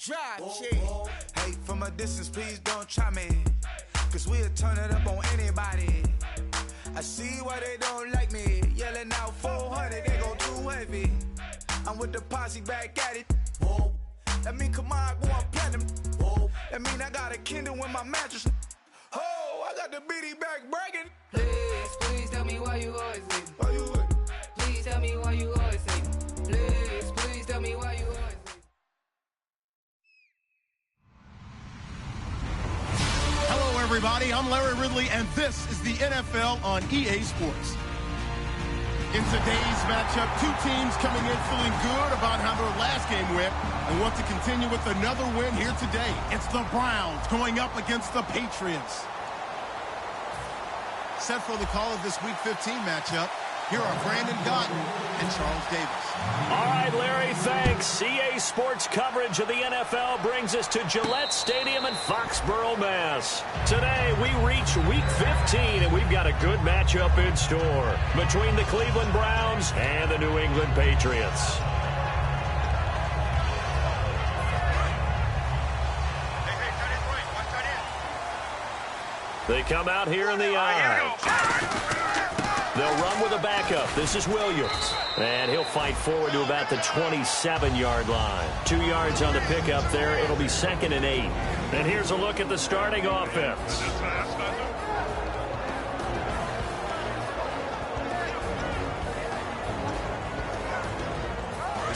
Drop shit. Hey, from a distance, please don't try me. Cause we'll turn it up on anybody. I see why they don't like me. Yelling out 400, they go too heavy. I'm with the posse back at it. Whoa. That mean come on, go on platinum. Whoa. That mean I got a Kindle in my mattress. Oh, I got the BD back bragging. Please, please tell me why you always leave. Why you what? Please tell me why you always leave. Please, please tell me why you always leave. Hello, everybody. I'm Larry Ridley, and this is the NFL on EA Sports. In today's matchup, two teams coming in feeling good about how their last game went and want to continue with another win here today. It's the Browns going up against the Patriots. Set for the call of this Week 15 matchup, here are Brandon Gotten and Charles Davis. All right, Larry, thanks. EA Sports coverage of the NFL brings us to Gillette Stadium in Foxborough, Mass. Today, we reach Week 15, and we've got a good matchup in store between the Cleveland Browns and the New England Patriots. They come out here in the eye. They'll run with a backup. This is Williams. And he'll fight forward to about the 27-yard line. 2 yards on the pickup there. It'll be 2nd and 8. And here's a look at the starting offense.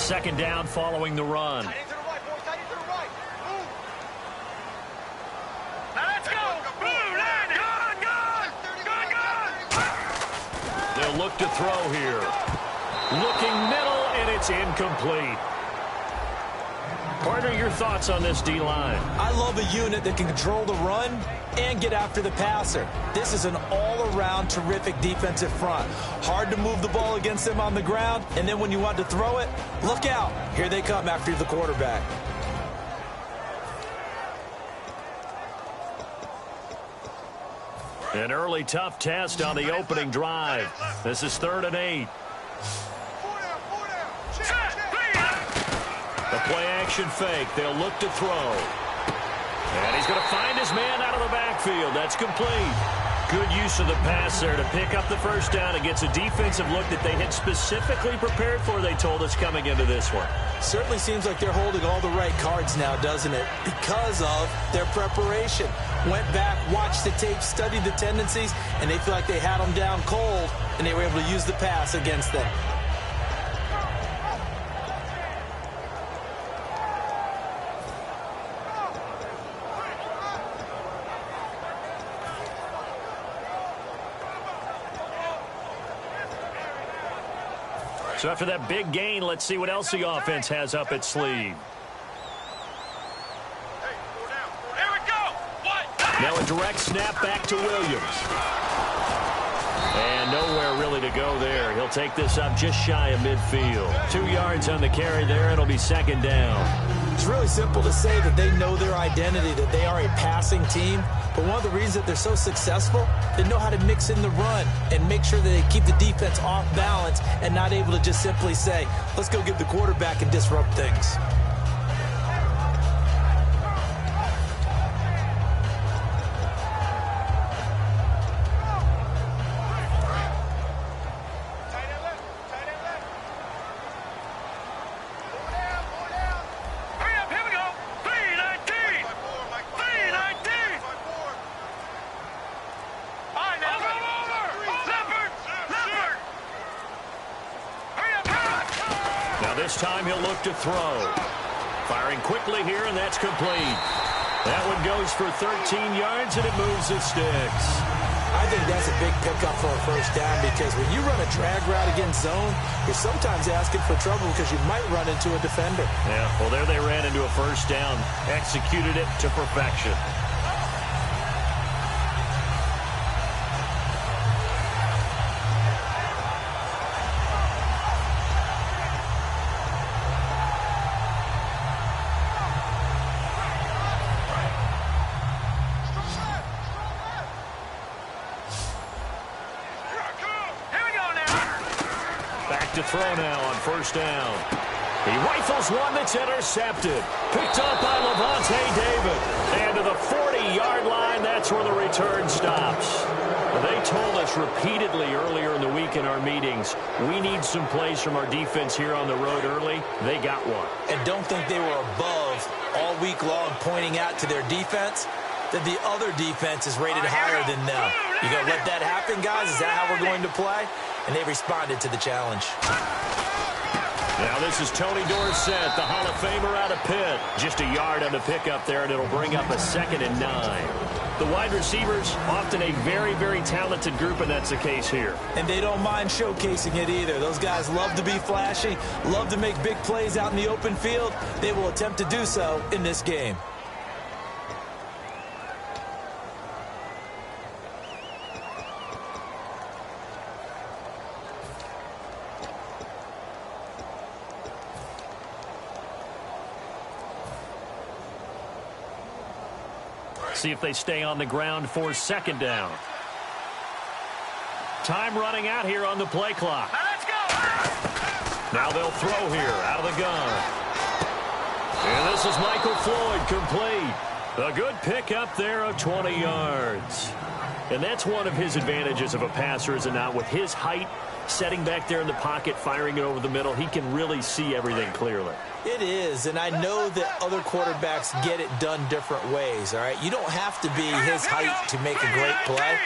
Second down following the run. They'll look to throw here. Looking middle, and it's incomplete. Partner, your thoughts on this D-line? I love a unit that can control the run and get after the passer. This is an all-around terrific defensive front. Hard to move the ball against them on the ground, and then when you want to throw it, look out. Here they come after the quarterback. An early tough test on the opening drive. This is 3rd and 8. The play-action fake. They'll look to throw. And he's going to find his man out of the backfield. That's complete. Good use of the pass there to pick up the first down. It gets a defensive look that they had specifically prepared for, they told us, coming into this one. Certainly seems like they're holding all the right cards now, doesn't it? Because of their preparation. Went back, watched the tape, studied the tendencies, and they feel like they had them down cold, and they were able to use the pass against them. So after that big gain, let's see what else the offense has up its sleeve. Now a direct snap back to Williams. And nowhere really to go there. He'll take this up just shy of midfield. 2 yards on the carry there. It'll be 2nd down. It's really simple to say that they know their identity, that they are a passing team. But one of the reasons that they're so successful, they know how to mix in the run and make sure that they keep the defense off balance and not able to just simply say, let's go get the quarterback and disrupt things. This time he'll look to throw. Firing quickly here, and that's complete. That one goes for 13 yards, and it moves the sticks. I think that's a big pickup for a first down because when you run a drag route against zone, you're sometimes asking for trouble because you might run into a defender. Yeah, well, there they ran into a first down. Executed it to perfection. To throw now on first down. He rifles one that's intercepted. Picked up by return stops. They told us repeatedly earlier in the week in our meetings, we need some plays from our defense here on the road early. They got one. And don't think they were above all week long pointing out to their defense that the other defense is rated higher than them. You going to let that happen, guys? Is that how we're going to play? And they responded to the challenge. Now this is Tony Dorsett, the Hall of Famer out of Pitt. Just a yard on the pickup there, and it'll bring up a 2nd and 9. The wide receivers, often a very, very talented group, and that's the case here. And they don't mind showcasing it either. Those guys love to be flashy, love to make big plays out in the open field. They will attempt to do so in this game. See if they stay on the ground for 2nd down. Time running out here on the play clock. Let's go. Now they'll throw here out of the gun. And this is Michael Floyd complete. A good pick up there of 20 yards. And that's one of his advantages of a passer, is it not? With his height, setting back there in the pocket, firing it over the middle, he can really see everything clearly. It is, and I know that other quarterbacks get it done different ways, all right? You don't have to be his height to make a great play,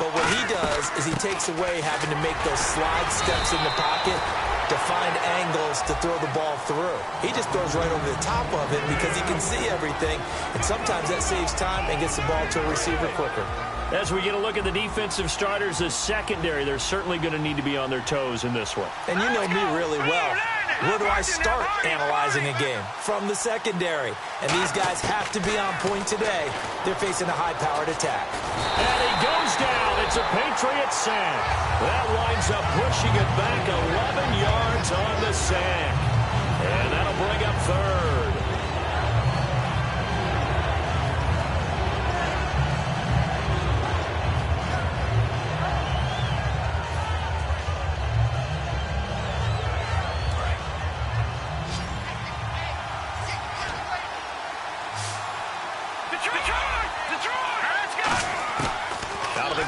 but what he does is he takes away having to make those slide steps in the pocket to find angles to throw the ball through. He just throws right over the top of it because he can see everything, and sometimes that saves time and gets the ball to a receiver quicker. As we get a look at the defensive starters, the secondary, they're certainly going to need to be on their toes in this one. And you know me really well. Where do I start analyzing a game? From the secondary. And these guys have to be on point today. They're facing a high-powered attack. And he goes down. It's a Patriot sack. That winds up pushing it back 11 yards on the sack. And that'll bring up 3rd.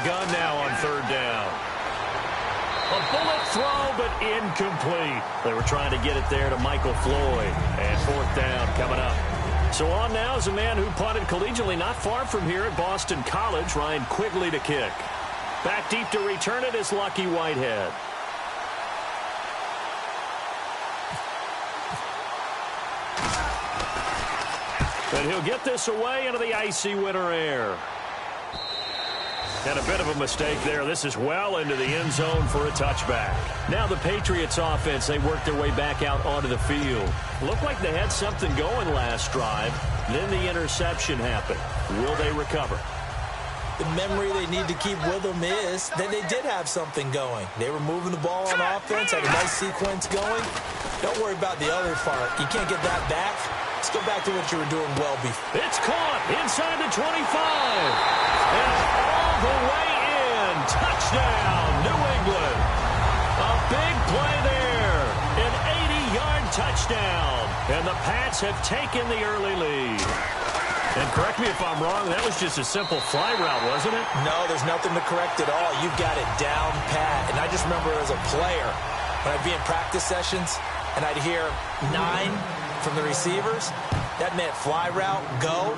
Gun now on 3rd down. A bullet throw, but incomplete. They were trying to get it there to Michael Floyd. And 4th down coming up. So on now is a man who punted collegiately not far from here at Boston College, Ryan Quigley to kick. Back deep to return it is Lucky Whitehead. And he'll get this away into the icy winter air. And a bit of a mistake there. This is well into the end zone for a touchback. Now the Patriots offense, they work their way back out onto the field. Looked like they had something going last drive. Then the interception happened. Will they recover? The memory they need to keep with them is that they did have something going. They were moving the ball on offense, had a nice sequence going. Don't worry about the other part. You can't get that back. Let's go back to what you were doing well before. It's caught inside the 25. And all the way in. Touchdown, New England. A big play there. An 80-yard touchdown. And the Pats have taken the early lead. And correct me if I'm wrong, that was just a simple fly route, wasn't it? No, there's nothing to correct at all. You've got it down pat. And I just remember as a player, when I'd be in practice sessions, and I'd hear 9 from the receivers, that meant fly route, go,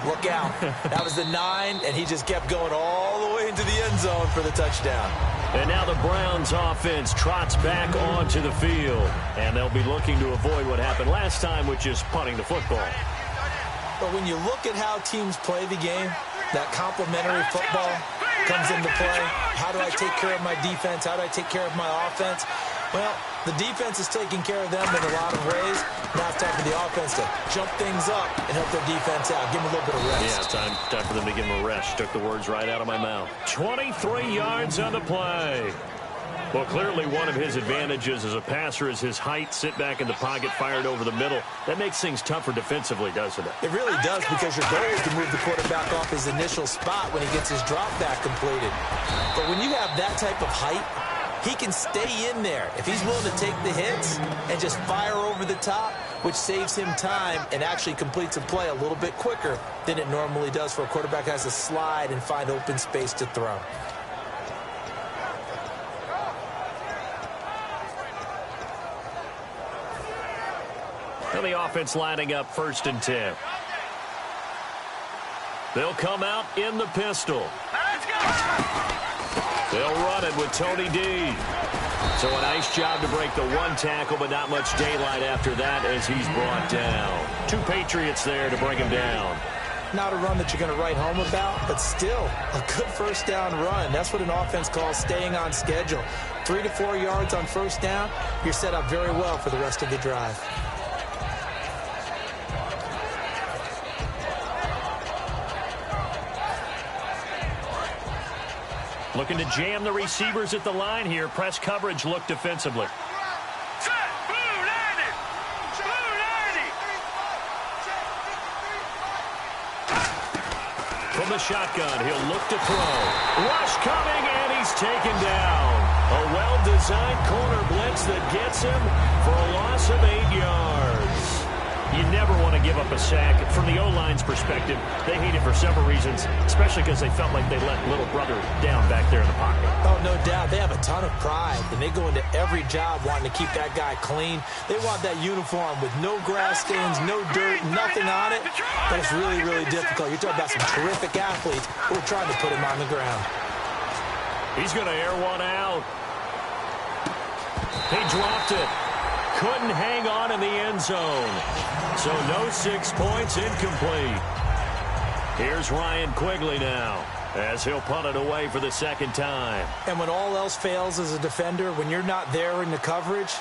look out. That was the 9, and he just kept going all the way into the end zone for the touchdown. And now the Browns offense trots back onto the field, and they'll be looking to avoid what happened last time, which is punting the football. But when you look at how teams play the game, that complementary football comes into play. How do I take care of my defense? How do I take care of my offense? Well, the defense is taking care of them in a lot of ways. Now it's time for the offense to jump things up and help their defense out. Give them a little bit of rest. Yeah, time for them to give them a rest. Took the words right out of my mouth. 23 yards on the play. Well, clearly one of his advantages as a passer is his height. Sit back in the pocket, fired over the middle. That makes things tougher defensively, doesn't it? It really does, because your goal is to move the quarterback off his initial spot when he gets his drop back completed. But when you have that type of height, he can stay in there. If he's willing to take the hits and just fire over the top, which saves him time and actually completes a play a little bit quicker than it normally does for a quarterback who has to slide and find open space to throw. And the offense lining up 1st and 10. They'll come out in the pistol. They'll run it with Tony D. So a nice job to break the one tackle, but not much daylight after that as he's brought down. 2 Patriots there to bring him down. Not a run that you're going to write home about, but still a good first down run. That's what an offense calls staying on schedule. 3 to 4 yards on first down, you're set up very well for the rest of the drive. Looking to jam the receivers at the line here. Press coverage look defensively. From the shotgun, he'll look to throw. Rush coming, and he's taken down. A well-designed corner blitz that gets him for a loss of 8 yards. You never want to give up a sack. From the O-line's perspective, they hate it for several reasons, especially because they felt like they let little brother down back there in the pocket. Oh, no doubt. They have a ton of pride, and they go into every job wanting to keep that guy clean. They want that uniform with no grass stains, no dirt, nothing on it. But it's really, really difficult. You're talking about some terrific athletes who are trying to put him on the ground. He's going to air one out. He dropped it. Couldn't hang on in the end zone. So no 6 points, incomplete. Here's Ryan Quigley now as he'll punt it away for the 2nd time. And when all else fails as a defender, when you're not there in the coverage,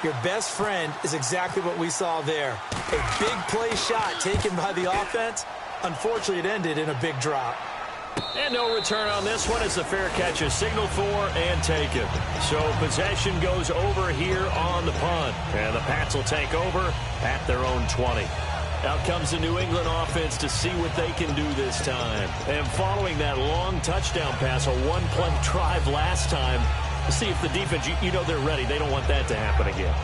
your best friend is exactly what we saw there. A big play shot taken by the offense. Unfortunately, it ended in a big drop. And no return on this one as the fair catch is signaled for and taken. So possession goes over here on the punt. And the Pats will take over at their own 20. Out comes the New England offense to see what they can do this time. And following that long touchdown pass, a one-play drive last time, to see if the defense, you know they're ready. They don't want that to happen again.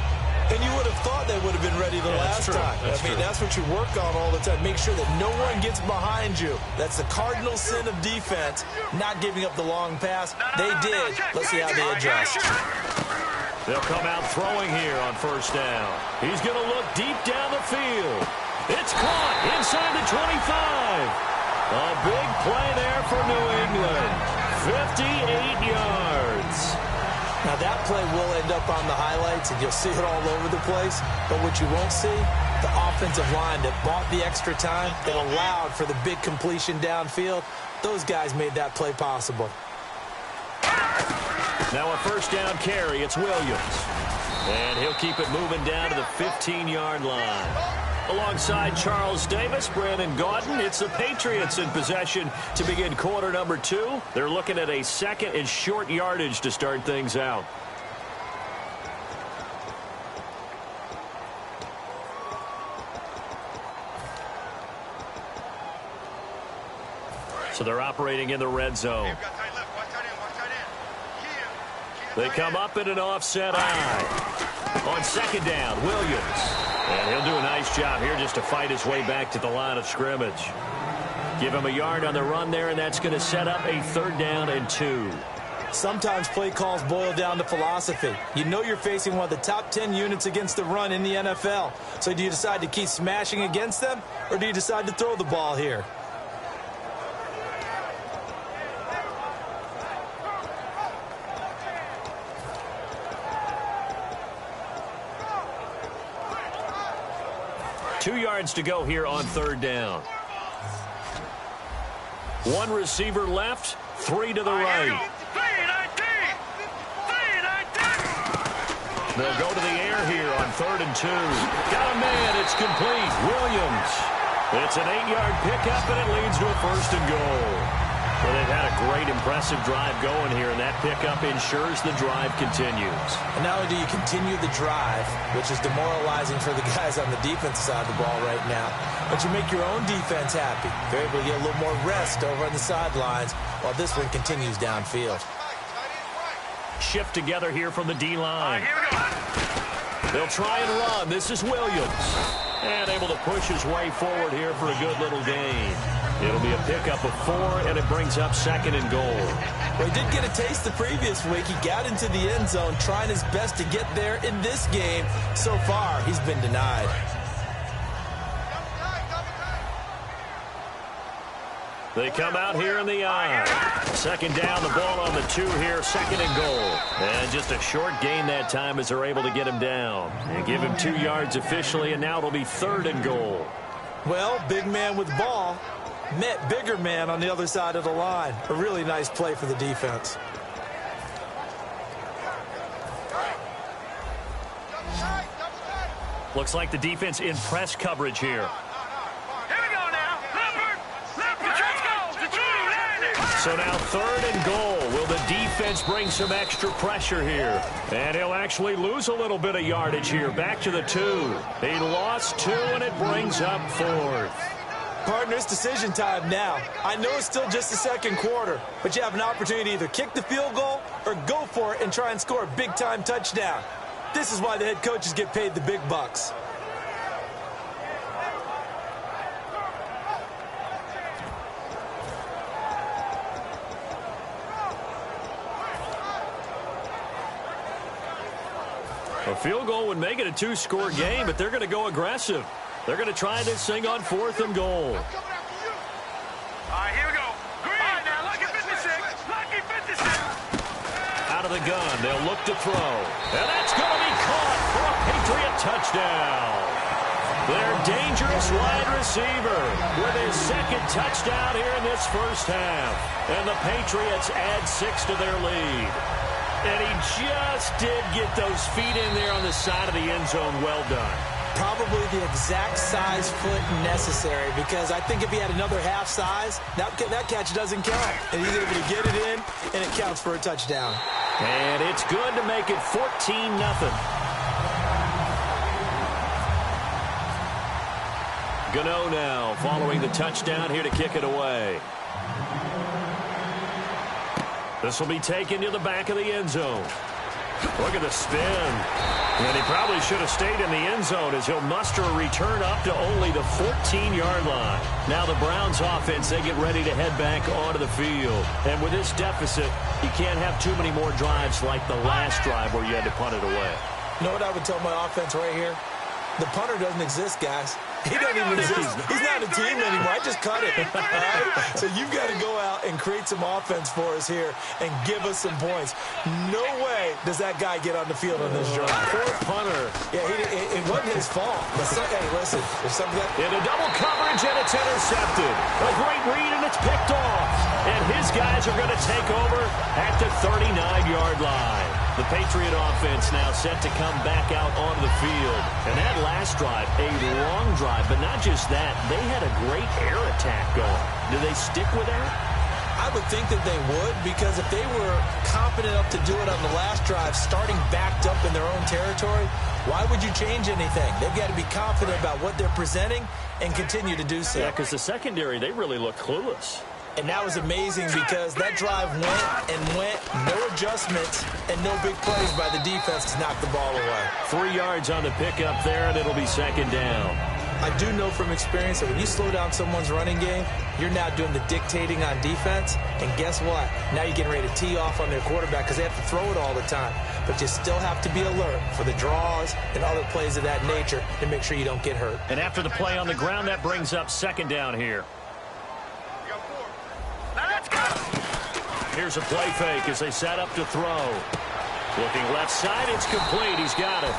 And you would have thought they would have been ready the last time. That's what you work on all the time. Make sure that no one gets behind you. That's the cardinal sin of defense, not giving up the long pass. They did. Let's see how they adjust. They'll come out throwing here on 1st down. He's going to look deep down the field. It's caught inside the 25. A big play there for New England. 58 yards. Now, that play will end up on the highlights, and you'll see it all over the place. But what you won't see, the offensive line that bought the extra time, that allowed for the big completion downfield, those guys made that play possible. Now a 1st down carry. It's Williams. And he'll keep it moving down to the 15-yard line. Alongside Charles Davis, Brandon Gaudin, it's the Patriots in possession to begin quarter number 2. They're looking at a 2nd and short yardage to start things out. So they're operating in the red zone. They come up in an offset eye. On 2nd down, Williams. And he'll do a nice job here just to fight his way back to the line of scrimmage. Give him a yard on the run there, and that's going to set up a 3rd down and 2. Sometimes play calls boil down to philosophy. You know you're facing one of the top 10 units against the run in the NFL. So do you decide to keep smashing against them, or do you decide to throw the ball here? Two yards to go here on 3rd down. One receiver left, 3 to the right. They'll go to the air here on 3rd and 2. Got a man, it's complete. Williams. It's an 8-yard pickup, and it leads to a 1st and goal. Well, they've had a great, impressive drive going here, and that pickup ensures the drive continues. And not only do you continue the drive, which is demoralizing for the guys on the defensive side of the ball right now, but you make your own defense happy. They're able to get a little more rest over on the sidelines while this one continues downfield. Shift together here from the D-line. They'll try and run. This is Williams. And able to push his way forward here for a good little gain. It'll be a pickup of 4, and it brings up 2nd and goal. Well, he did get a taste the previous week. He got into the end zone, trying his best to get there in this game. So far, he's been denied. They come out here in the I. 2nd down, the ball on the 2 here, 2nd and goal. And just a short gain that time as they're able to get him down. And give him 2 yards officially, and now it'll be 3rd and goal. Well, big man with ball met bigger man on the other side of the line. A really nice play for the defense. Looks like the defense in press coverage here. So now 3rd and goal. Will the defense bring some extra pressure here? And he'll actually lose a little bit of yardage here. Back to the 2. He lost 2, and it brings up 4th. Partner, it's decision time now. I know it's still just the 2nd quarter, but you have an opportunity to either kick the field goal or go for it and try and score a big-time touchdown. This is why the head coaches get paid the big bucks. A field goal would make it a 2-score game, but they're going to go aggressive. They're going to try this thing on 4th and goal. All right, here we go. Green. All right, now, lucky 56. Lucky 56. Out of the gun, they'll look to throw. And that's going to be caught for a Patriot touchdown. Their dangerous wide receiver with his 2nd touchdown here in this first half. And the Patriots add 6 to their lead. And he just did get those feet in there on the side of the end zone. Well done. Probably the exact size foot necessary, because I think if he had another half size, that catch doesn't count. And he's able to get it in, and it counts for a touchdown. And it's good to make it 14-0. Gano now following the touchdown here to kick it away. This will be taken to the back of the end zone. Look at the spin. And he probably should have stayed in the end zone as he'll muster a return up to only the 14-yard line. Now the Browns offense, they get ready to head back onto the field. And with this deficit, you can't have too many more drives like the last drive where you had to punt it away. You know what I would tell my offense right here? The punter doesn't exist, guys. He doesn't even exist. He's not a team anymore. I just cut it. All right? So you've got to go out and create some offense for us here and give us some points. No way does that guy get on the field on this drive. Poor punter. Yeah, it wasn't his fault. But hey, listen, there's something that... Into double coverage, and it's intercepted. A great read, and it's picked off. And his guys are going to take over at the 39-yard line. The Patriot offense now set to come back out onto the field. And that last drive, a long drive, but not just that. They had a great air attack going. Do they stick with that? I would think that they would, because if they were confident enough to do it on the last drive, starting backed up in their own territory, why would you change anything? They've got to be confident about what they're presenting and continue to do so. Yeah, because the secondary, they really look clueless. And that was amazing because that drive went, no adjustments, and no big plays by the defense to knock the ball away. 3 yards on the pickup there, and it'll be 2nd down. I do know from experience that when you slow down someone's running game, you're now doing the dictating on defense. And guess what? Now you're getting ready to tee off on their quarterback because they have to throw it all the time. But you still have to be alert for the draws and other plays of that nature to make sure you don't get hurt. And after the play on the ground, that brings up 2nd down here. Here's a play fake as they set up to throw. Looking left side, it's complete. He's got it.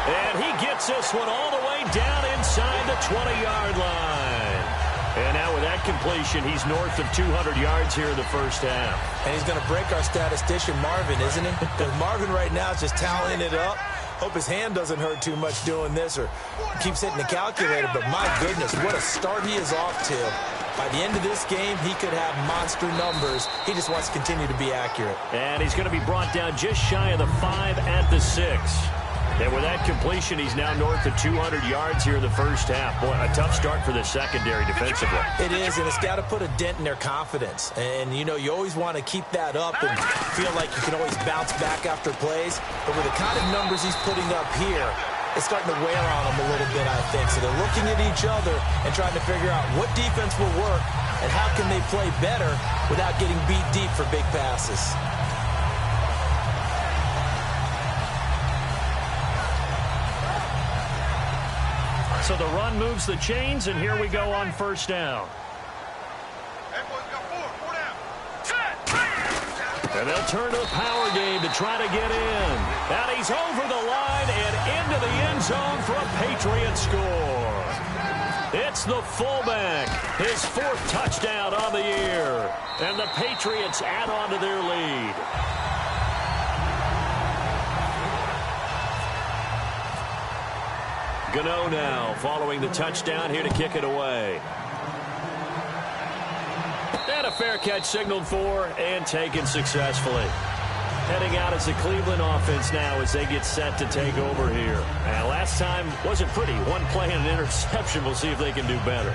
And he gets this one all the way down inside the 20-yard line. And now with that completion, he's north of 200 yards here in the first half. And he's going to break our statistician, Marvin, isn't he? Because Marvin right now is just tallying it up. Hope his hand doesn't hurt too much doing this or keeps hitting the calculator. But my goodness, what a start he is off to. By the end of this game, he could have monster numbers. He just wants to continue to be accurate. And he's going to be brought down just shy of the 5 at the 6. And with that completion, he's now north of 200 yards here in the first half. Boy, a tough start for the secondary defensively. It is, and it's got to put a dent in their confidence. And, you know, you always want to keep that up and feel like you can always bounce back after plays. But with the kind of numbers he's putting up here, is starting to wear on them a little bit, I think. So they're looking at each other and trying to figure out what defense will work and how can they play better without getting beat deep for big passes. So the run moves the chains, and here we go on first down. And they'll turn to the power game to try to get in. And he's over the line and into the end zone for a Patriot score. It's the fullback, his 4th touchdown on the year. And the Patriots add on to their lead. Gano now following the touchdown here to kick it away. And a fair catch signaled for and taken successfully. Heading out as the Cleveland offense now as they get set to take over here. And last time wasn't pretty. One play and an interception. We'll see if they can do better.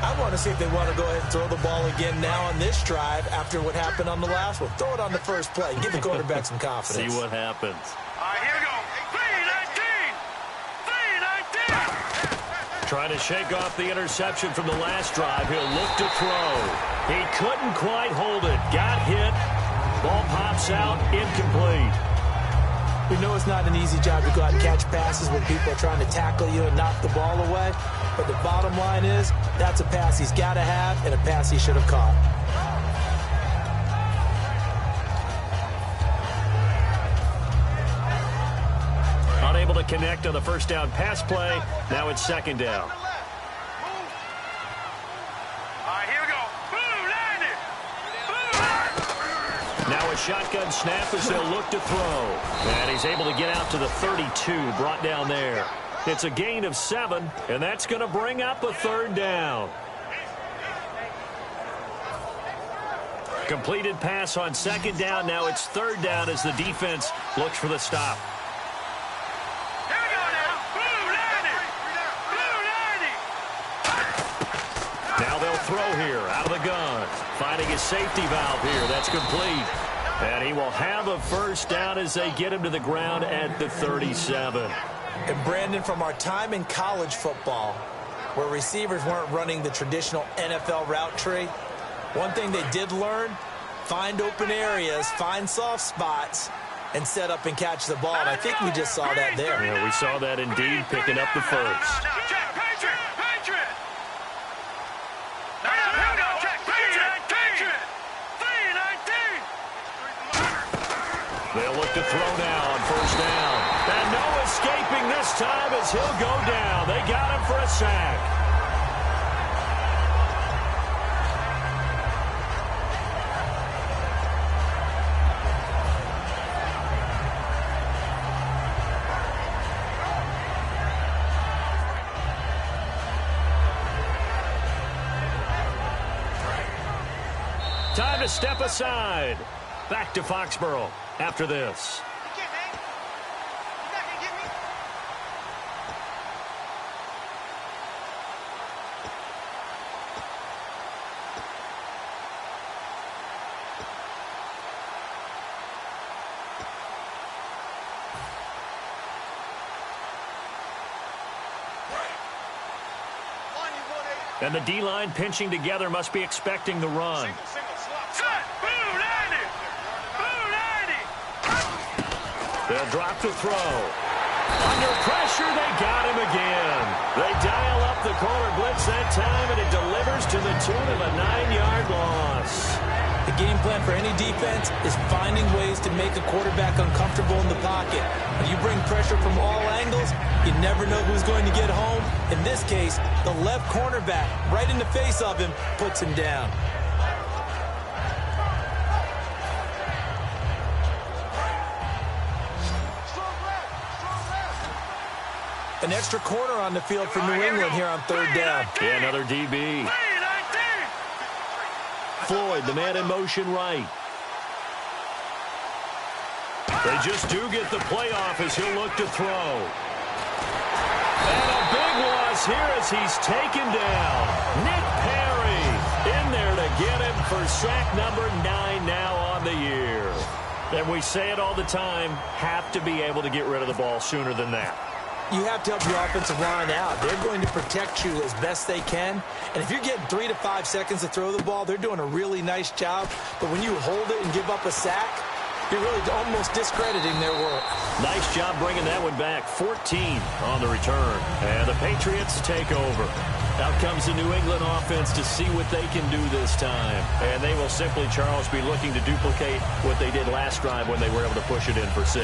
I want to see if they want to go ahead and throw the ball again now on this drive after what happened on the last one. Throw it on the first play. Give the quarterback some confidence. See what happens. All right, here we go. 3-19. Trying to shake off the interception from the last drive. He'll look to throw. He couldn't quite hold it. Got hit. Ball pops out. Incomplete. We know it's not an easy job to go out and catch passes when people are trying to tackle you and knock the ball away. But the bottom line is, that's a pass he's got to have and a pass he should have caught. Unable to connect on the first down pass play. Now it's second down. All right, here we go. Now a shotgun snap as they'll look to throw. And he's able to get out to the 32, brought down there. It's a gain of 7, and that's going to bring up a third down. Completed pass on second down. Now it's third down as the defense looks for the stop. Now they'll throw here out of the gun. Finding his safety valve here. That's complete. And he will have a first down as they get him to the ground at the 37. And Brandon, from our time in college football, where receivers weren't running the traditional NFL route tree, one thing they did learn, find open areas, find soft spots, and set up and catch the ball. And I think we just saw that there. Yeah, we saw that indeed, picking up the first. They'll look to throw now on first down. And no escaping this time as he'll go down. They got him for a sack. Time to step aside. Back to Foxborough after this. And the D-line pinching together must be expecting the run. They'll drop the throw. Under pressure, they got him again. They dial up the corner blitz that time, and it delivers to the tune of a 9-yard loss. The game plan for any defense is finding ways to make a quarterback uncomfortable in the pocket. When you bring pressure from all angles, you never know who's going to get home. In this case, the left cornerback, right in the face of him, puts him down. An extra corner on the field for New England here on third down. Yeah, another DB. Floyd, the man in motion right. They just do get the playoff as he'll look to throw. And a big loss here as he's taken down. Nick Perry in there to get him for sack number 9 now on the year. And we say it all the time, have to be able to get rid of the ball sooner than that. you have to help your offensive line out. They're going to protect you as best they can. And if you're getting 3 to 5 seconds to throw the ball, they're doing a really nice job. But when you hold it and give up a sack, you're really almost discrediting their work. Nice job bringing that one back. 14 on the return. And the Patriots take over. Out comes the New England offense to see what they can do this time. And they will simply, Charles, be looking to duplicate what they did last drive when they were able to push it in for 6.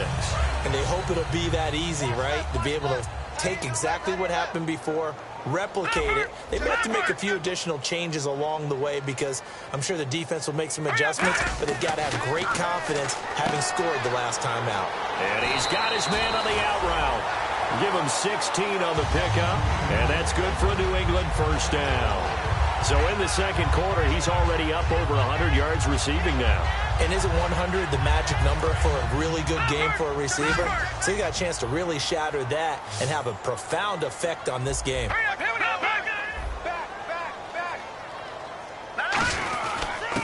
And they hope it'll be that easy, right? To be able to take exactly what happened before, replicate it. They may have to make a few additional changes along the way because I'm sure the defense will make some adjustments, but they've got to have great confidence having scored the last time out. And he's got his man on the out route. Give him 16 on the pickup, and that's good for a New England first down. So in the second quarter, he's already up over 100 yards receiving now. And isn't 100 the magic number for a really good game for a receiver? So he got a chance to really shatter that and have a profound effect on this game.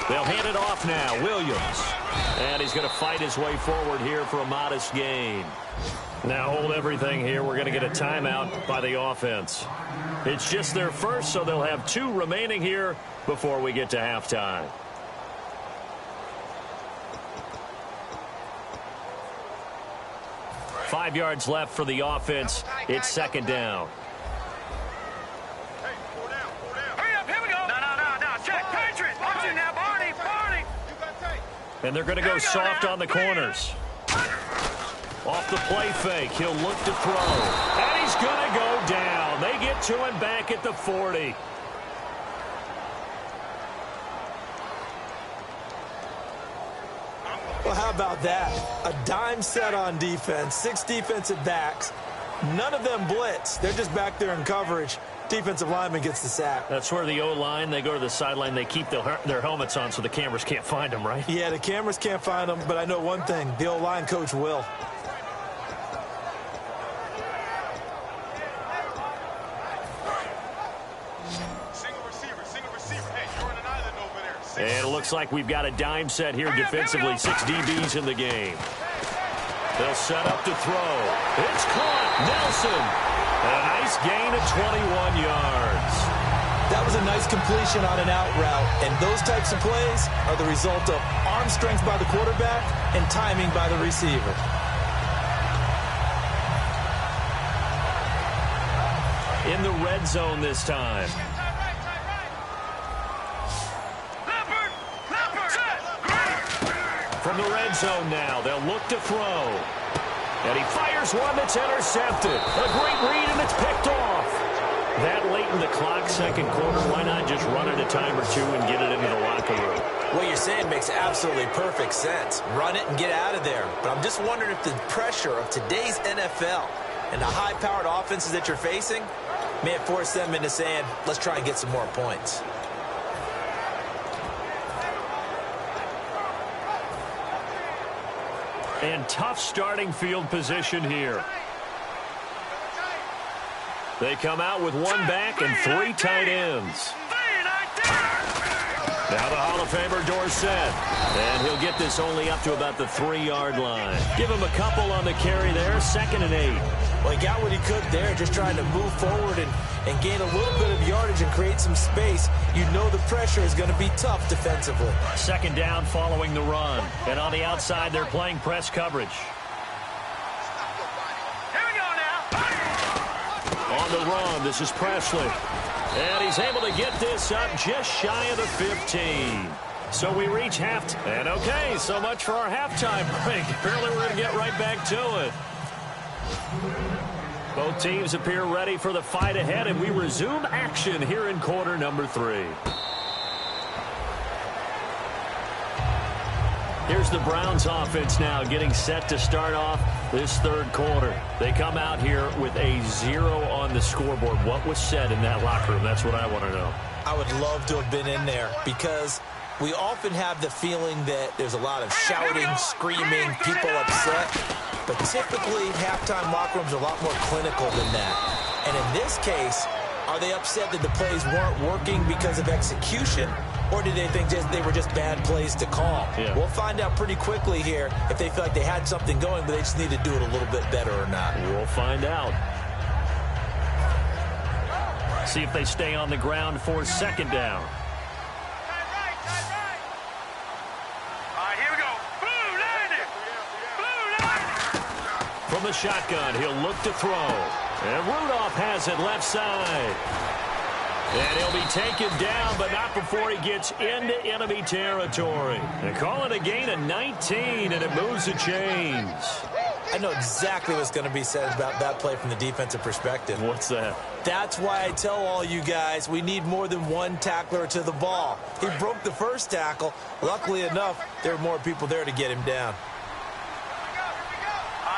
They'll hand it off now. Williams. And he's going to fight his way forward here for a modest gain. Now hold everything here. We're going to get a timeout by the offense. It's just their first, so they'll have 2 remaining here before we get to halftime. Five yards left for the offense. It's second down. And they're going to go soft on the corners. Off the play fake, he'll look to throw. And he's going to go down. They get to him back at the 40. Well, how about that? A dime set on defense, 6 defensive backs. None of them blitz. They're just back there in coverage. Defensive lineman gets the sack. That's where the O-line, they go to the sideline, they keep their helmets on so the cameras can't find them, right? Yeah, the cameras can't find them, but I know one thing. The O-line coach will. And it looks like we've got a dime set here defensively. 6 DBs in the game. They'll set up to throw. It's caught. Nelson. A nice gain of 21 yards. That was a nice completion on an out route. And those types of plays are the result of arm strength by the quarterback and timing by the receiver. In the red zone this time. From the red zone now, they'll look to throw. And he fires one that's intercepted. A great read, and it's picked off. That late in the clock, second quarter, why not just run it a time or 2 and get it into the locker room? What you're saying makes absolutely perfect sense. Run it and get out of there. But I'm just wondering if the pressure of today's NFL and the high-powered offenses that you're facing may have forced them into saying, let's try and get some more points. And tough starting field position here. They come out with 1 back and 3 tight ends. Now the Hall of Famer Dorsett. And he'll get this only up to about the 3-yard line. Give him a couple on the carry there. 2nd and 8. Well, he got what he could there, just trying to move forward and gain a little bit of yardage and create some space. You know the pressure is going to be tough defensively. 2nd down following the run. And on the outside, they're playing press coverage. Here we go now. On the run, this is Presley. And he's able to get this up just shy of the 15. So we reach halftime. And okay, so much for our halftime break. Apparently we're going to get right back to it. Both teams appear ready for the fight ahead, and we resume action here in quarter number 3. Here's the Browns offense now getting set to start off this third quarter. They come out here with a 0 on the scoreboard. What was said in that locker room? That's what I want to know. I would love to have been in there because we often have the feeling that there's a lot of shouting, screaming, people upset. But typically, halftime locker rooms are a lot more clinical than that. And in this case, are they upset that the plays weren't working because of execution? Or do they think they were just bad plays to call? Yeah. We'll find out pretty quickly here if they feel like they had something going, but they just need to do it a little bit better or not. We'll find out. See if they stay on the ground for second down. Here we go. Blue landed. Blue landed. From the shotgun, he'll look to throw. And Rudolph has it left side. And he'll be taken down, but not before he gets into enemy territory. They call it a gain of 19, and it moves the chains. I know exactly what's going to be said about that play from the defensive perspective. What's that? That's why I tell all you guys we need more than one tackler to the ball. He broke the first tackle. Luckily enough, there were more people there to get him down.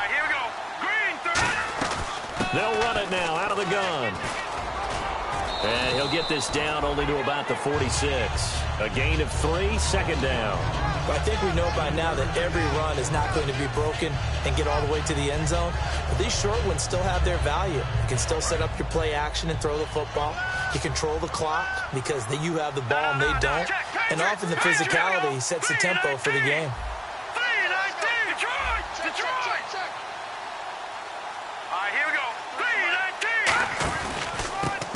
Here we go. Green 30. They'll run it now out of the gun. And he'll get this down only to about the 46. A gain of 3, second down. But I think we know by now that every run is not going to be broken and get all the way to the end zone. But these short ones still have their value. You can still set up your play action and throw the football. You control the clock because you have the ball and they don't. And often the physicality sets the tempo for the game. Here we go.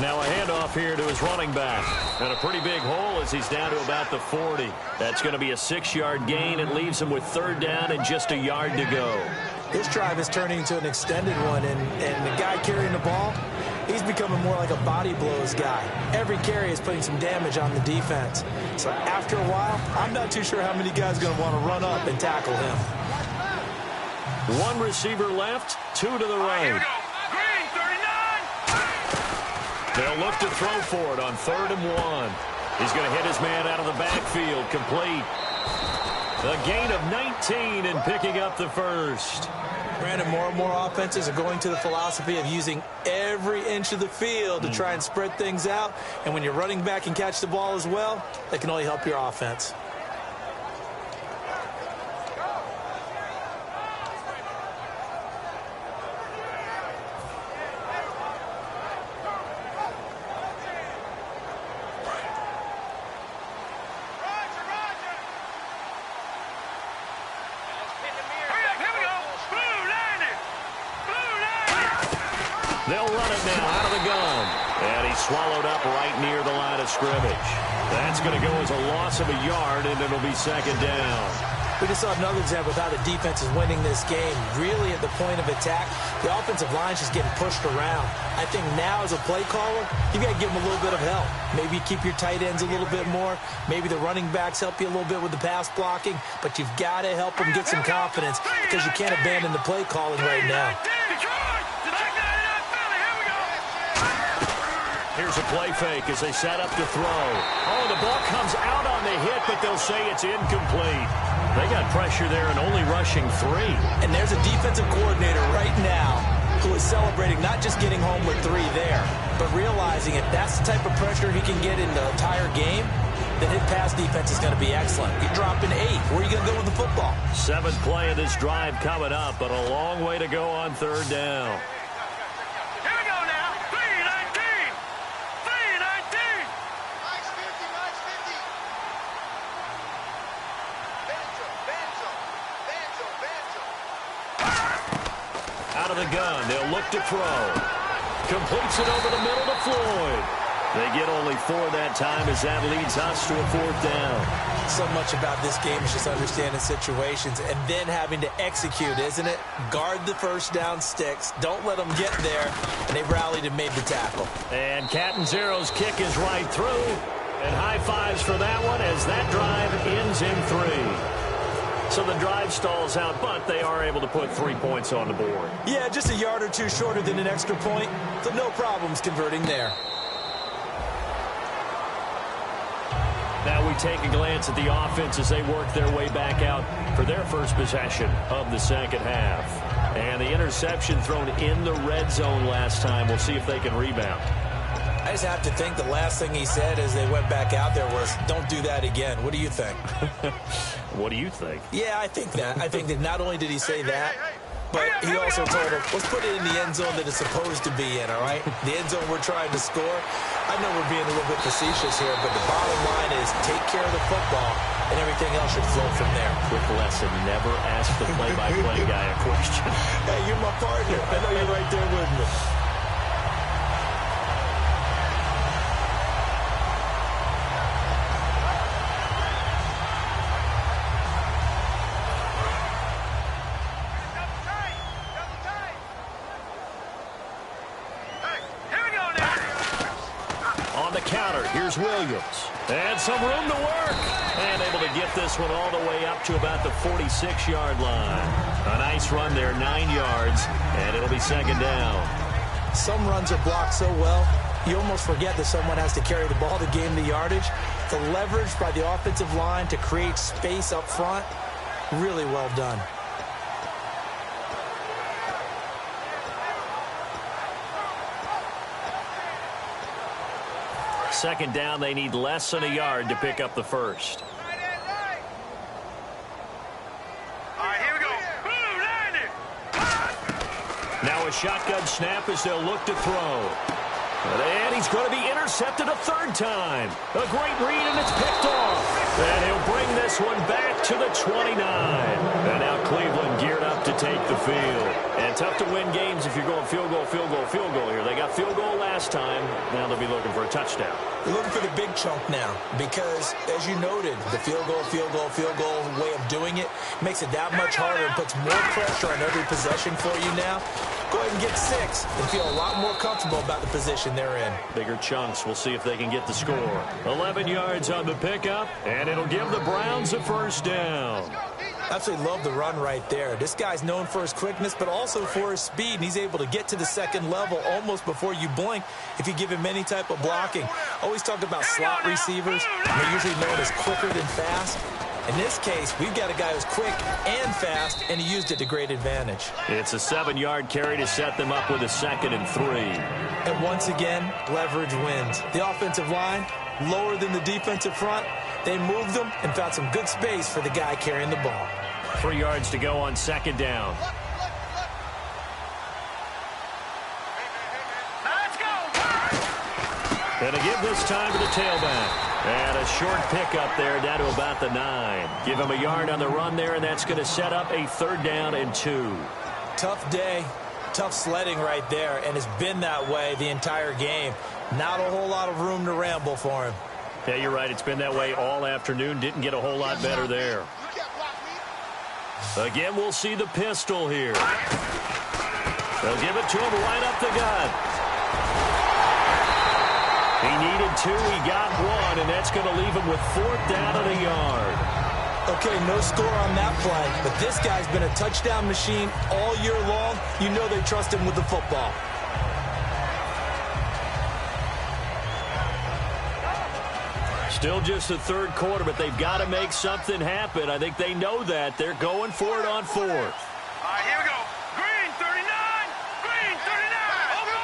Now a handoff here to his running back. And a pretty big hole as he's down to about the 40. That's going to be a 6-yard gain. It leaves him with third down and just a yard to go. This drive is turning into an extended one, and the guy carrying the ball, he's becoming more like a body blows guy. Every carry is putting some damage on the defense. So after a while, I'm not too sure how many guys are going to want to run up and tackle him. One receiver left, 2 to the right. Here we go. Green 39. They'll look to throw for it on 3rd and 1. He's going to hit his man out of the backfield, complete. A gain of 19 and picking up the first. Brandon, more and more offenses are going to the philosophy of using every inch of the field to try and spread things out. And when you're running back and catch the ball as well, that can only help your offense. They'll run it now out of the gun. And he's swallowed up right near the line of scrimmage. That's going to go as a loss of a yard, and it'll be second down. We just saw another example of how the defense is winning this game. Really at the point of attack, the offensive line's just getting pushed around. I think now as a play caller, you got to give them a little bit of help. Maybe you keep your tight ends a little bit more. Maybe the running backs help you a little bit with the pass blocking. But you've got to help them get some confidence because you can't abandon the play calling right now. Here's a play fake as they set up to throw. Oh, the ball comes out on the hit, but they'll say it's incomplete. They got pressure there and only rushing 3. And there's a defensive coordinator right now who is celebrating not just getting home with 3 there, but realizing if that's the type of pressure he can get in the entire game, then his pass defense is going to be excellent. You're dropping 8. Where are you going to go with the football? 7th play of this drive coming up, but a long way to go on 3rd down. Out of the gun, they'll look to throw. Completes it over the middle to Floyd. They get only 4 that time as that leads us to a 4th down. So much about this game is just understanding situations and then having to execute, isn't it? Guard the first down sticks. Don't let them get there. And they rallied and made the tackle. And Catanzaro's kick is right through. And high fives for that one as that drive ends in 3. So the drive stalls out, but they are able to put 3 points on the board. Yeah, just a yard or 2 shorter than an extra point. So no problems converting there. Now we take a glance at the offense as they work their way back out for their first possession of the second half. And the interception thrown in the red zone last time. We'll see if they can rebound. I just have to think the last thing he said as they went back out there was, don't do that again. What do you think? What do you think? Yeah, I think that. I think that not only did he say that, but he also told him, let's put it in the end zone that it's supposed to be in, all right? The end zone we're trying to score. I know we're being a little bit facetious here, but the bottom line is take care of the football, and everything else should flow from there. Quick lesson, never ask the play-by-play guy a question. Hey, you're my partner. I know you're right there with me. Here's Williams. And some room to work. And able to get this one all the way up to about the 46-yard line. A nice run there, 9 yards, and it'll be second down. Some runs are blocked so well, you almost forget that someone has to carry the ball to gain the yardage. The leverage by the offensive line to create space up front, really well done. Second down, they need less than a yard to pick up the first. Now a shotgun snap as they'll look to throw. And he's going to be intercepted a third time. A great read, and it's picked off. And he'll bring this one back to the 29. And now Cleveland geared up to take the field. And tough to win games if you're going field goal, field goal, field goal here. They got field goal last time. Now they'll be looking for a touchdown. They're looking for the big chunk now because, as you noted, the field goal way of doing it makes it that much harder and puts more pressure on every possession for you now. Go ahead and get 6 and feel a lot more comfortable about the position they're in. Bigger chunks. We'll see if they can get the score. 11 yards on the pickup, and it'll give the Browns a first down. Absolutely love the run right there. This guy's known for his quickness, but also for his speed, and he's able to get to the second level almost before you blink if you give him any type of blocking. Always talk about slot receivers. They're usually known as quicker than fast. In this case, we've got a guy who's quick and fast, and he used it to great advantage. It's a 7-yard carry to set them up with a 2nd and 3. And once again, leverage wins. The offensive line, lower than the defensive front. They moved them and found some good space for the guy carrying the ball. 3 yards to go on second down. Let's go! And to give this time to the tailback. And a short pickup there down to about the 9. Give him a yard on the run there, and that's going to set up a 3rd down and 2. Tough day, tough sledding right there, and it's been that way the entire game. Not a whole lot of room to ramble for him. Yeah, you're right. It's been that way all afternoon. Didn't get a whole lot better there. Again, we'll see the pistol here. They'll give it to him right up the gut. He needed 2, he got 1, and that's going to leave him with 4th down and a yard. Okay, no score on that play, but this guy's been a touchdown machine all year long. You know they trust him with the football. Still just the 3rd quarter, but they've got to make something happen. I think they know that. They're going for it on 4th. All right, here we go. Green, 39. Green, 39. Over.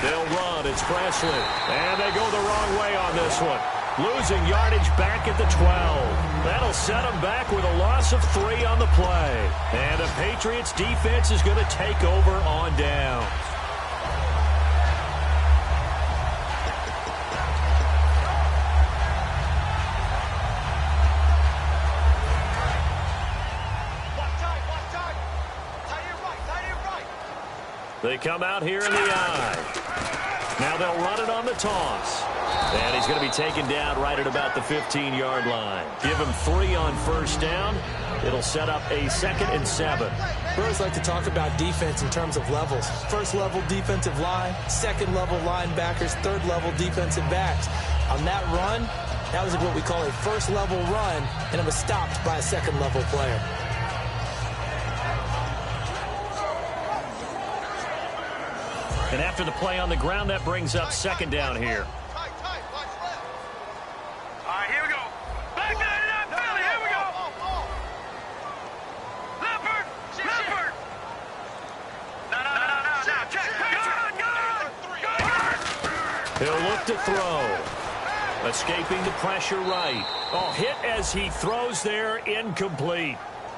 They'll run. It's Presley. And they go the wrong way on this one. Losing yardage back at the 12. That'll set them back with a loss of 3 on the play. And the Patriots defense is going to take over on down. They come out here in the I. Now they'll run it on the toss. And he's going to be taken down right at about the 15-yard line. Give him 3 on 1st down. It'll set up a 2nd and 7. We always like to talk about defense in terms of levels. 1st level defensive line, 2nd level linebackers, 3rd level defensive backs. On that run, that was what we call a 1st level run, and it was stopped by a 2nd level player. And after the play on the ground, that brings up 2nd down here. All right, here we go. Back to that Philly. Here we go. Leopard. Leopard. No. Check. Good. He'll look to throw. Escaping the pressure right. Oh, hit as he throws there, incomplete.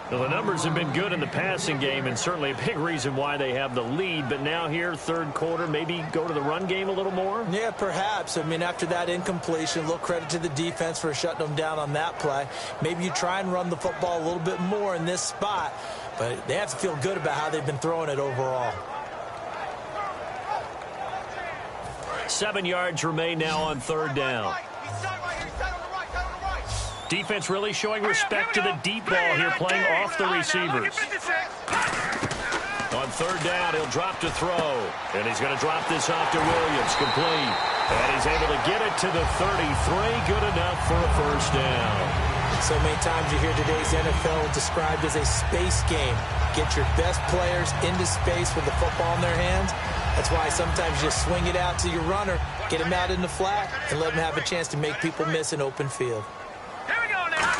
Well, the numbers have been good in the passing game, and certainly a big reason why they have the lead. But now here, 3rd quarter, maybe go to the run game a little more? Yeah, perhaps. I mean, after that incompletion, a little credit to the defense for shutting them down on that play. Maybe you try and run the football a little bit more in this spot, but they have to feel good about how they've been throwing it overall. 7 yards remain now on 3rd down. Defense really showing respect to the deep ball here, playing off the receivers. On third down, he'll drop to throw. And he's going to drop this off to Williams. Complete. And he's able to get it to the 33. Good enough for a first down. So many times you hear today's NFL described as a space game. Get your best players into space with the football in their hands. That's why sometimes you just swing it out to your runner, get him out in the flat, and let him have a chance to make people miss an open field. Here we go now.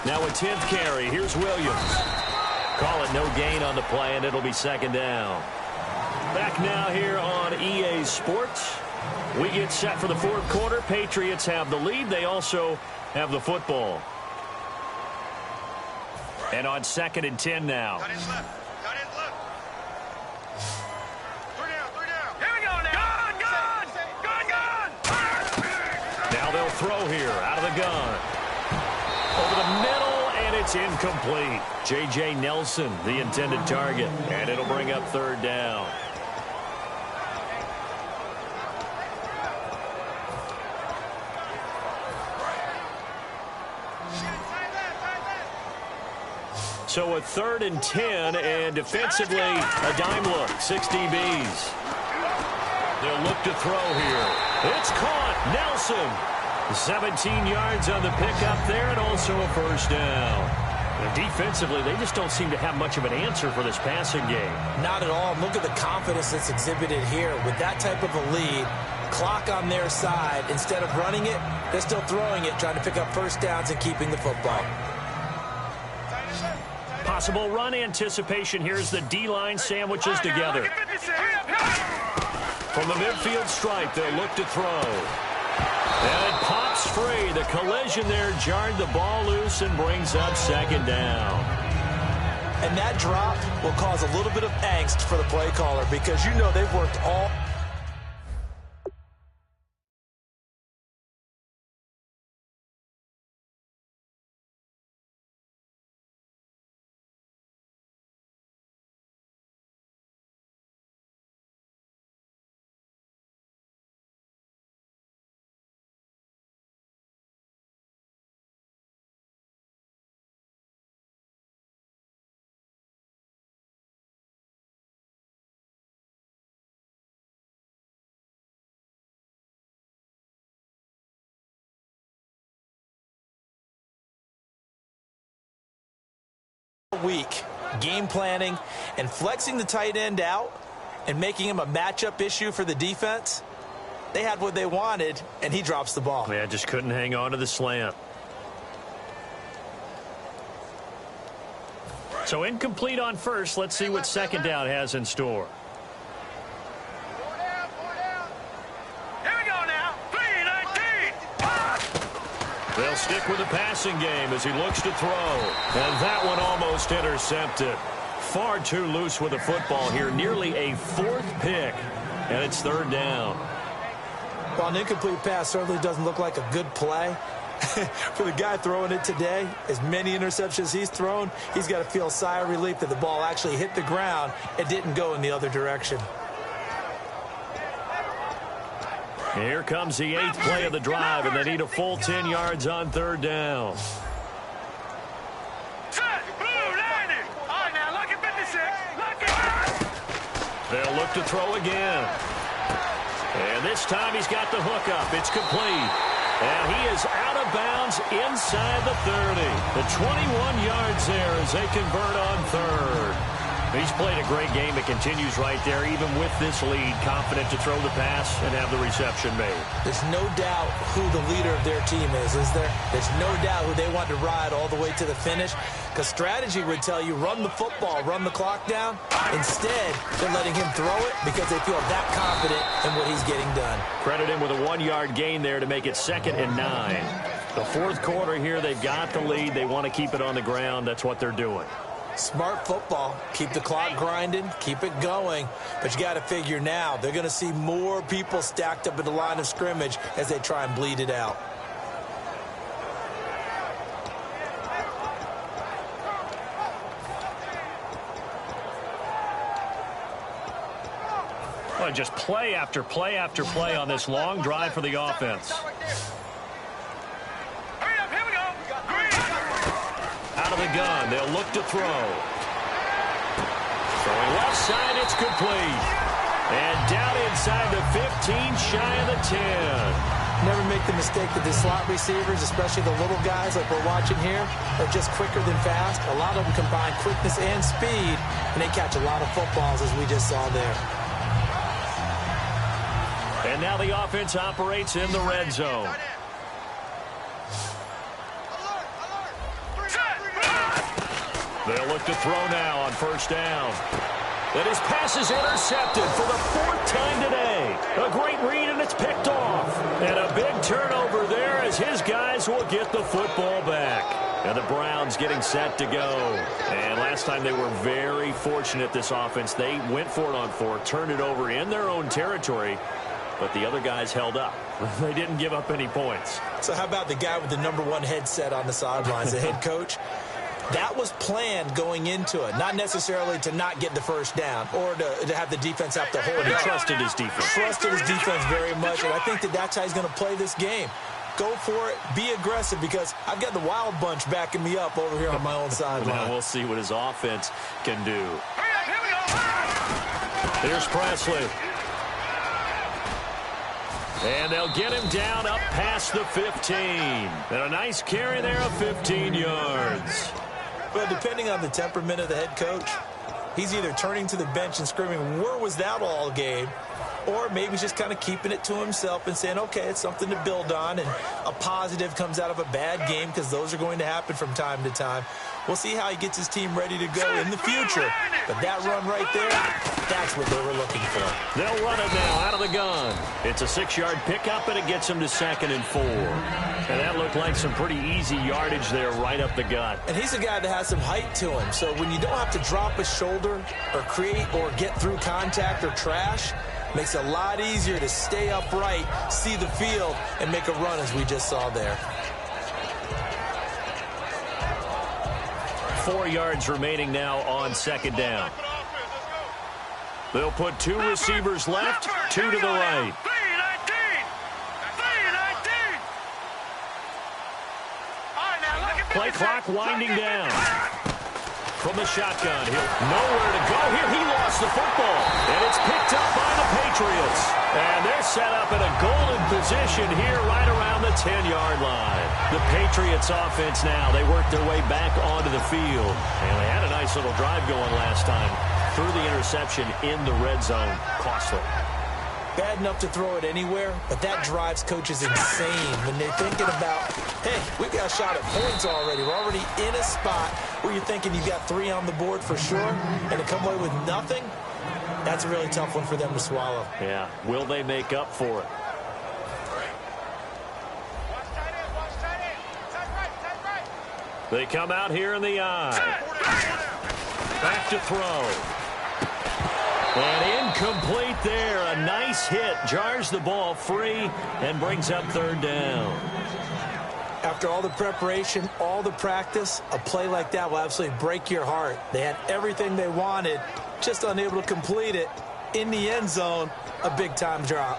Now a 10th carry. Here's Williams. Call it no gain on the play, and it'll be second down. Back now here on EA Sports. We get set for the fourth quarter. Patriots have the lead. They also have the football. And on 2nd and 10 now. Cut his left. Cut his left. 3 down. Here we go now. Gun. Now they'll throw here out of the gun. Over the middle, and it's incomplete. J.J. Nelson, the intended target. And it'll bring up third down. So a 3rd and 10, and defensively, a dime look, 6 DBs. They'll look to throw here. It's caught. Nelson, 17 yards on the pickup there, and also a first down. And defensively, they just don't seem to have much of an answer for this passing game. Not at all. Look at the confidence that's exhibited here. With that type of a lead, clock on their side, instead of running it, they're still throwing it, trying to pick up first downs and keeping the football. Possible run anticipation. Here's the D-line sandwiches together. From the midfield stripe, they'll look to throw. And it pops free. The collision there jarred the ball loose and brings up second down. And that drop will cause a little bit of angst for the play caller because you know they've worked all... week, game planning and flexing the tight end out and making him a matchup issue for the defense. They had what they wanted, and he drops the ball. Yeah, just couldn't hang on to the slant. So incomplete on first. Let's see what second down has in store. Here we go now. 3-19. They'll stick with the passing game as he looks to throw. And that one almost intercepted. Far too loose with the football here. Nearly a 4th pick. And it's third down. Well, an incomplete pass certainly doesn't look like a good play. For the guy throwing it today, as many interceptions he's thrown, he's got to feel a sigh of relief that the ball actually hit the ground and didn't go in the other direction. Here comes the 8th play of the drive, and they need a full 10 yards on third down. Set. Blue 90. All right, now look at 56. Look at. They'll look to throw again. And this time he's got the hook up. It's complete. And he is out of bounds inside the 30. The 21 yards there as they convert on third. He's played a great game. It continues right there, even with this lead, confident to throw the pass and have the reception made. There's no doubt who the leader of their team is there? There's no doubt who they want to ride all the way to the finish, because strategy would tell you run the football, run the clock down. Instead, they're letting him throw it because they feel that confident in what he's getting done. Credit him with a 1-yard gain there to make it 2nd and 9. The fourth quarter here, they've got the lead. They want to keep it on the ground. That's what they're doing. Smart football. Keep the clock grinding. Keep it going. But you got to figure now they're going to see more people stacked up at the line of scrimmage as they try and bleed it out. Well, just play after play after play on this long drive for the offense. Out of the gun, they'll look to throw. Throwing left side, it's complete. And down inside the 15, shy of the 10. Never make the mistake that the slot receivers, especially the little guys like we're watching here, are just quicker than fast. A lot of them combine quickness and speed, and they catch a lot of footballs, as we just saw there. And now the offense operates in the red zone. They'll look to throw now on first down. And his pass is intercepted for the 4th time today. A great read, and it's picked off. And a big turnover there as his guys will get the football back. And the Browns getting set to go. And last time they were very fortunate, this offense. They went for it on 4, turned it over in their own territory, but the other guys held up. They didn't give up any points. So how about the guy with the #1 headset on the sidelines, the head coach? That was planned going into it, not necessarily to not get the first down or to have the defense have to hold it. He trusted his defense. Trusted his defense very much, and I think that's how he's going to play this game. Go for it, be aggressive, because I've got the wild bunch backing me up over here on my own sideline. Now we'll see what his offense can do. Here's Presley. And they'll get him down up past the 15. And a nice carry there of 15 yards. Well, depending on the temperament of the head coach, he's either turning to the bench and screaming, "Where was that all game?" Or maybe he's just kind of keeping it to himself and saying, okay, it's something to build on, and a positive comes out of a bad game, because those are going to happen from time to time. We'll see how he gets his team ready to go in the future. But that run right there, that's what they were looking for. They'll run it now out of the gun. It's a 6-yard pickup, and it gets him to 2nd and 4. And that looked like some pretty easy yardage there right up the gut. And he's a guy that has some height to him. So when you don't have to drop a shoulder or create or get through contact or trash, makes it a lot easier to stay upright, see the field, and make a run, as we just saw there. 4 yards remaining now on 2nd down. They'll put 2 receivers left, 2 to the right. Play clock winding down. From the shotgun, he'll nowhere to go here. He lost the football, and it's picked up by the Patriots. And they're set up in a golden position here right around the 10-yard line. The Patriots offense now, they work their way back onto the field. And they had a nice little drive going last time. Through the interception in the red zone, costly. Bad enough to throw it anywhere, but that drives coaches insane when they're thinking about, hey, we've got a shot at points already. We're already in a spot where you're thinking you've got 3 on the board for sure, and to come away with nothing, that's a really tough one for them to swallow. Yeah, will they make up for it? They come out here in the eye. Back to throw. And incomplete there. A nice hit. Jars the ball free and brings up 3rd down. After all the preparation, all the practice, a play like that will absolutely break your heart. They had everything they wanted, just unable to complete it. In the end zone, a big-time drop.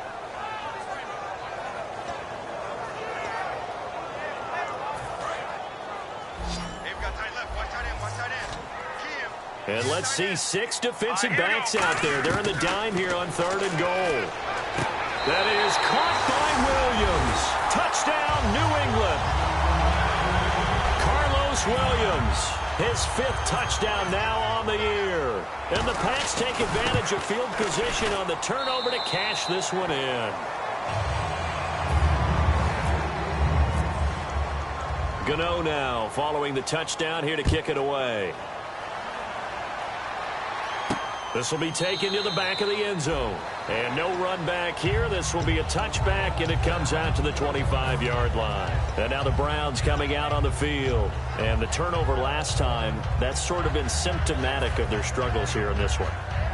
And let's see 6 defensive backs out there. They're in the dime here on 3rd and goal. That is caught by Williams. Touchdown, New England. Carlos Williams, his 5th touchdown now on the year. And the Pats take advantage of field position on the turnover to cash this one in. Gano now following the touchdown here to kick it away. This will be taken to the back of the end zone. And no run back here. This will be a touchback, and it comes out to the 25-yard line. And now the Browns coming out on the field. And the turnover last time, that's sort of been symptomatic of their struggles here in this one.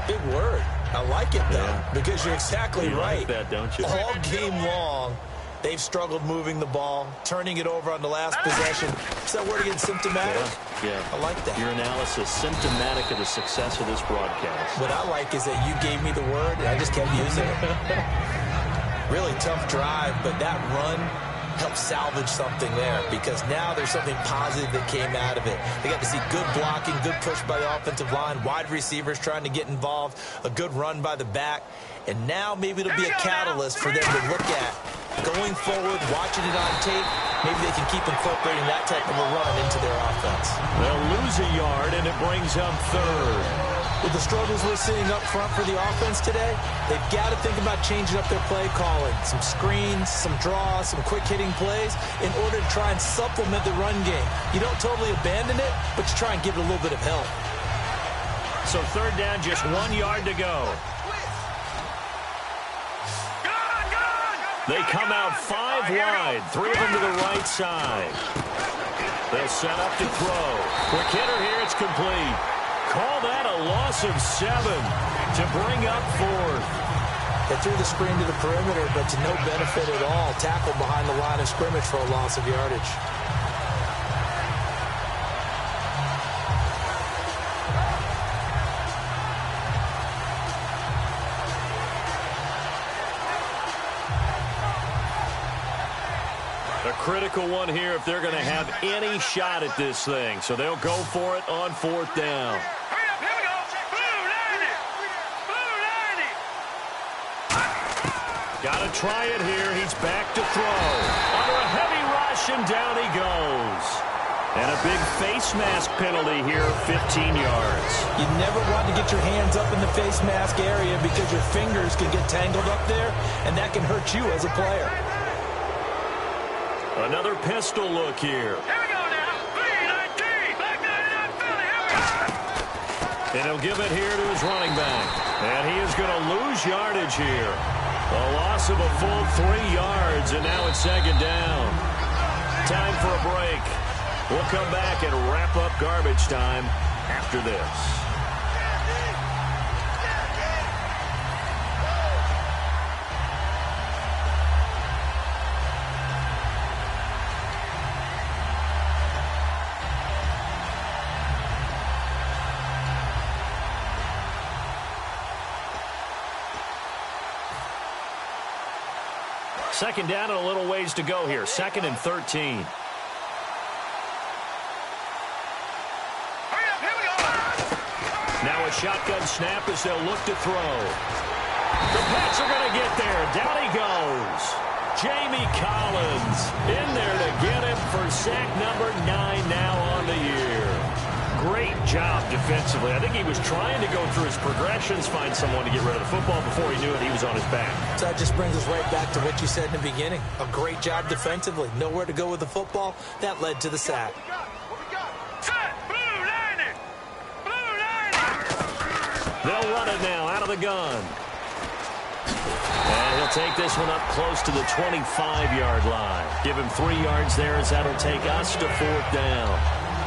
Big word. I like it, though, because you're exactly right. Like that, don't you? All game long, they've struggled moving the ball, turning it over on the last possession. Is that word again, symptomatic? Yeah. I like that. Your analysis, symptomatic of the success of this broadcast. What I like is that you gave me the word, and I just kept using it. Really tough drive, but that run, help salvage something there, because now there's something positive that came out of it. They got to see good blocking, good push by the offensive line, wide receivers trying to get involved, a good run by the back, and now maybe it'll be a catalyst for them to look at going forward, watching it on tape. Maybe they can keep incorporating that type of a run into their offense. They'll lose a yard, and it brings up third. With the struggles we're seeing up front for the offense today, they've got to think about changing up their play calling. Some screens, some draws, some quick-hitting plays in order to try and supplement the run game. You don't totally abandon it, but you try and give it a little bit of help. So third down, just 1 yard to go. They come out 5 wide, 3 of them to the right side. They'll set up to throw. Quick hitter here, it's complete. Call that a loss of 7 to bring up fourth. They threw the screen to the perimeter, but to no benefit at all. Tackle behind the line of scrimmage for a loss of yardage. A critical one here if they're going to have any shot at this thing. So they'll go for it on fourth down. Hurry up, here we go. Blue 90. Got to try it here. He's back to throw. Under a heavy rush, and down he goes. And a big face mask penalty here, 15 yards. You never want to get your hands up in the face mask area because your fingers can get tangled up there, and that can hurt you as a player. Another pistol look here. Here we go now. 3-19. Black 99 Philly. Here we go. And he'll give it here to his running back. And he is going to lose yardage here. A loss of a full 3 yards, and now it's second down. Time for a break. We'll come back and wrap up garbage time after this. Second down and a little ways to go here. 2nd and 13. Now a shotgun snap as they'll look to throw. The Pats are going to get there. Down he goes. Jamie Collins in there to get him for sack number 9 now on the year. Great job defensively. I think he was trying to go through his progressions, find someone to get rid of the football. Before he knew it, he was on his back. So that just brings us right back to what you said in the beginning. A great job defensively. Nowhere to go with the football. That led to the sack. Set. Blue 90. Blue 90. They'll run it now out of the gun. And he'll take this one up close to the 25-yard line. Give him 3 yards there as that'll take us to fourth down.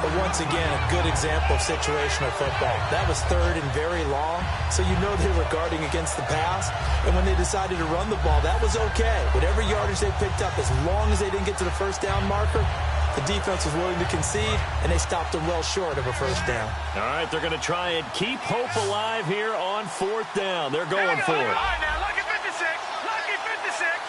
But once again, a good example of situational football. That was 3rd and very long, so you know they were guarding against the pass. And when they decided to run the ball, that was okay. Whatever yardage they picked up, as long as they didn't get to the first down marker, the defense was willing to concede, and they stopped them well short of a first down. All right, they're going to try and keep hope alive here on fourth down. They're going for it. All right, now, lucky 56. Lucky 56.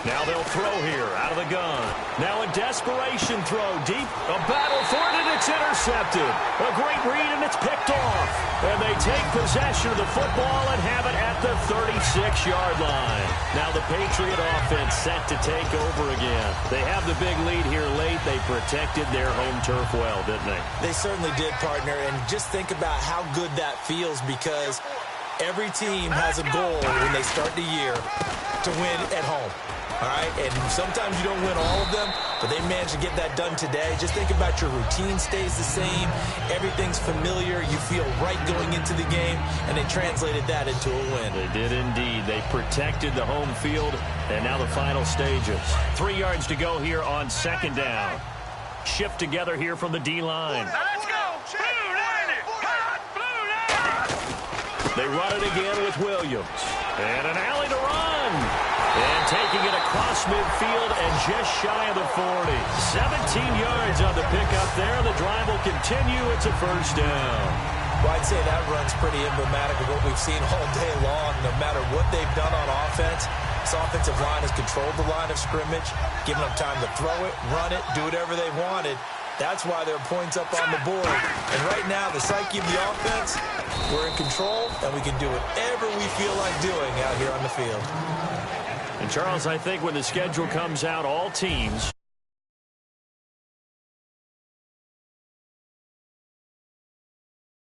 Now they'll throw here out of the gun. Now a desperation throw deep. A battle for it, and it's intercepted. A great read, and it's picked off. And they take possession of the football and have it at the 36-yard line. Now the Patriot offense set to take over again. They have the big lead here late. They protected their home turf well, didn't they? They certainly did, partner. And just think about how good that feels, because every team has a goal when they start the year to win at home. All right, and sometimes you don't win all of them, but they managed to get that done today. Just think about your routine stays the same. Everything's familiar. You feel right going into the game, and they translated that into a win. They did indeed. They protected the home field, and now the final stages. 3 yards to go here on second down. Shift together here from the D-line. Let's go. Blue 90. Hot blue 90. They run it again with Williams. And an alley to run. And taking it across midfield and just shy of the 40. 17 yards on the pickup there. The drive will continue. It's a first down. Well, I'd say that run's pretty emblematic of what we've seen all day long. No matter what they've done on offense, this offensive line has controlled the line of scrimmage, given them time to throw it, run it, do whatever they wanted. That's why there are points up on the board. And right now, the psyche of the offense, we're in control, and we can do whatever we feel like doing out here on the field. And, Charles, I think when the schedule comes out, all teams